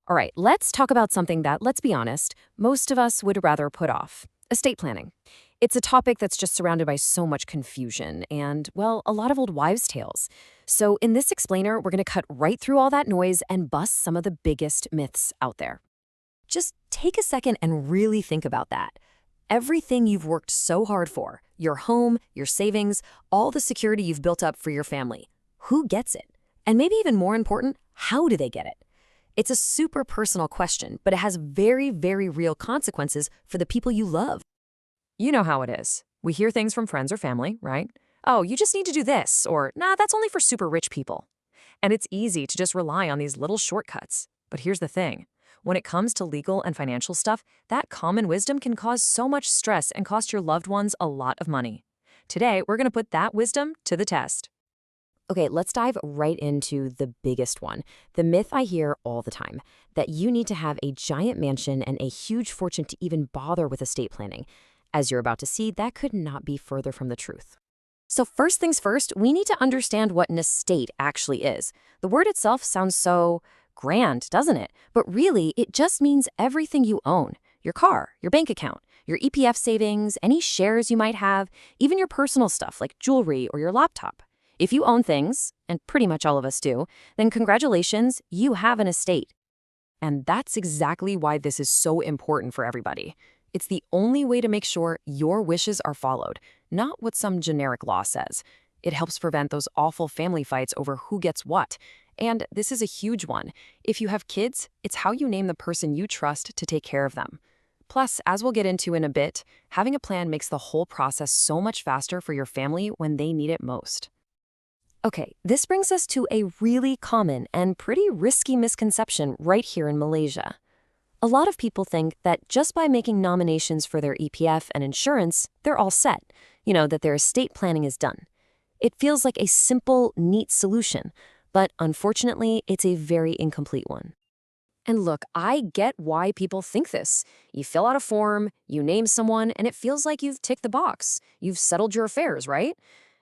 All right, let's talk about something that, let's be honest, most of us would rather put off: estate planning. It's a topic that's just surrounded by so much confusion and, well, a lot of old wives' tales. So, in this explainer, we're going to cut right through all that noise and bust some of the biggest myths out there. Just take a second and really think about that. Everything you've worked so hard for, your home, your savings, all the security you've built up for your family, who gets it? And maybe even more important, how do they get it? It's a super personal question, but it has very, very real consequences for the people you love. You know how it is. We hear things from friends or family, right? Oh, you just need to do this, or nah, that's only for super rich people. And it's easy to just rely on these little shortcuts. But here's the thing. When it comes to legal and financial stuff, that common wisdom can cause so much stress and cost your loved ones a lot of money. Today, we're going to put that wisdom to the test. Okay, let's dive right into the biggest one, the myth I hear all the time, that you need to have a giant mansion and a huge fortune to even bother with estate planning. As you're about to see, that could not be further from the truth. So first things first, we need to understand what an estate actually is. The word itself sounds so grand, doesn't it? But really, it just means everything you own: your car, your bank account, your EPF savings, any shares you might have, even your personal stuff like jewelry or your laptop. If you own things, and pretty much all of us do, then congratulations, you have an estate. And that's exactly why this is so important for everybody. It's the only way to make sure your wishes are followed, not what some generic law says. It helps prevent those awful family fights over who gets what. And this is a huge one. If you have kids, it's how you name the person you trust to take care of them. Plus, as we'll get into in a bit, having a plan makes the whole process so much faster for your family when they need it most. Okay, this brings us to a really common and pretty risky misconception right here in Malaysia. A lot of people think that just by making nominations for their EPF and insurance, they're all set, that their estate planning is done. It feels like a simple, neat solution, but unfortunately, it's a very incomplete one. And look, I get why people think this. You fill out a form, you name someone, and it feels like you've ticked the box. You've settled your affairs, right?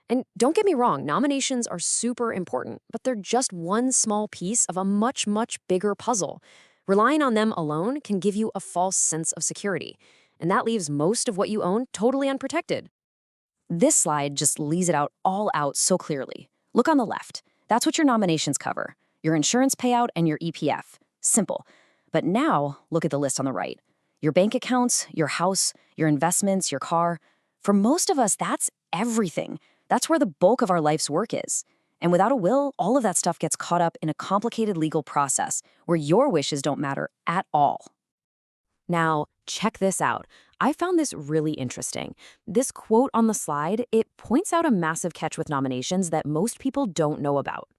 And don't get me wrong, nominations are super important, but they're just one small piece of a much, much bigger puzzle. Relying on them alone can give you a false sense of security, and that leaves most of what you own totally unprotected. This slide just lays it out all out so clearly. Look on the left. That's what your nominations cover: your insurance payout and your EPF. Simple. But now, look at the list on the right. Your bank accounts, your house, your investments, your car. For most of us, that's everything. That's where the bulk of our life's work is. And without a will, all of that stuff gets caught up in a complicated legal process where your wishes don't matter at all. Now, check this out. I found this really interesting. This quote on the slide, it points out a massive catch with nominations that most people don't know about.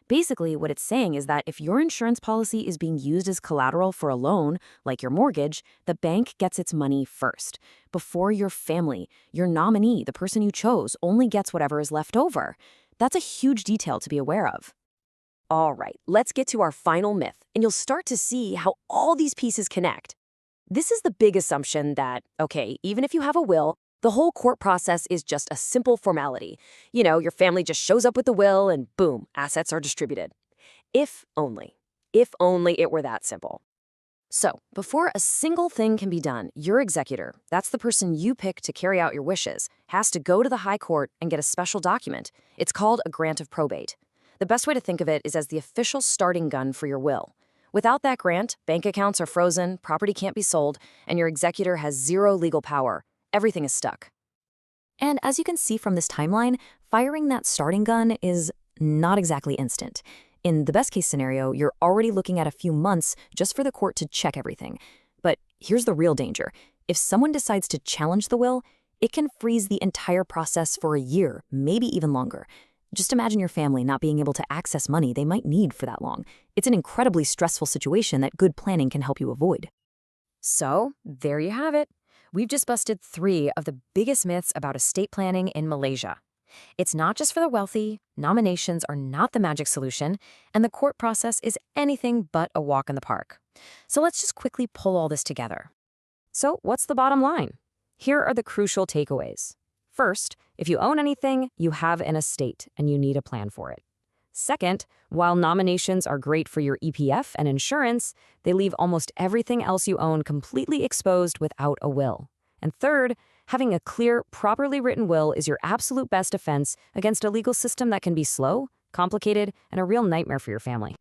Basically, what it's saying is that if your insurance policy is being used as collateral for a loan, like your mortgage, the bank gets its money first. Before your family, your nominee, the person you chose, only gets whatever is left over. That's a huge detail to be aware of. All right, let's get to our final myth, and you'll start to see how all these pieces connect. This is the big assumption that, okay, even if you have a will, the whole court process is just a simple formality. Your family just shows up with the will and boom, assets are distributed. If only it were that simple. So, before a single thing can be done, your executor, that's the person you pick to carry out your wishes, has to go to the high court and get a special document. It's called a grant of probate. The best way to think of it is as the official starting gun for your will. Without that grant, bank accounts are frozen, property can't be sold, and your executor has zero legal power. Everything is stuck. And as you can see from this timeline, firing that starting gun is not exactly instant. In the best case scenario, you're already looking at a few months just for the court to check everything. But here's the real danger. If someone decides to challenge the will, it can freeze the entire process for a year, maybe even longer. Just imagine your family not being able to access money they might need for that long. It's an incredibly stressful situation that good planning can help you avoid. So, there you have it. We've just busted 3 of the biggest myths about estate planning in Malaysia. It's not just for the wealthy, nominations are not the magic solution, and the court process is anything but a walk in the park. So let's just quickly pull all this together. So what's the bottom line? Here are the crucial takeaways. First, if you own anything, you have an estate and you need a plan for it. Second, while nominations are great for your EPF and insurance, they leave almost everything else you own completely exposed without a will. And third, having a clear, properly written will is your absolute best defense against a legal system that can be slow, complicated, and a real nightmare for your family.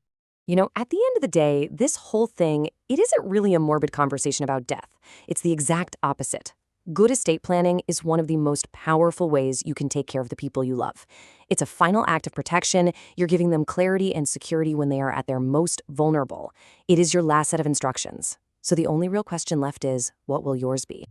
At the end of the day, this whole thing, it isn't really a morbid conversation about death. It's the exact opposite. Good estate planning is one of the most powerful ways you can take care of the people you love. It's a final act of protection. You're giving them clarity and security when they are at their most vulnerable. It is your last set of instructions. So the only real question left is, what will yours be?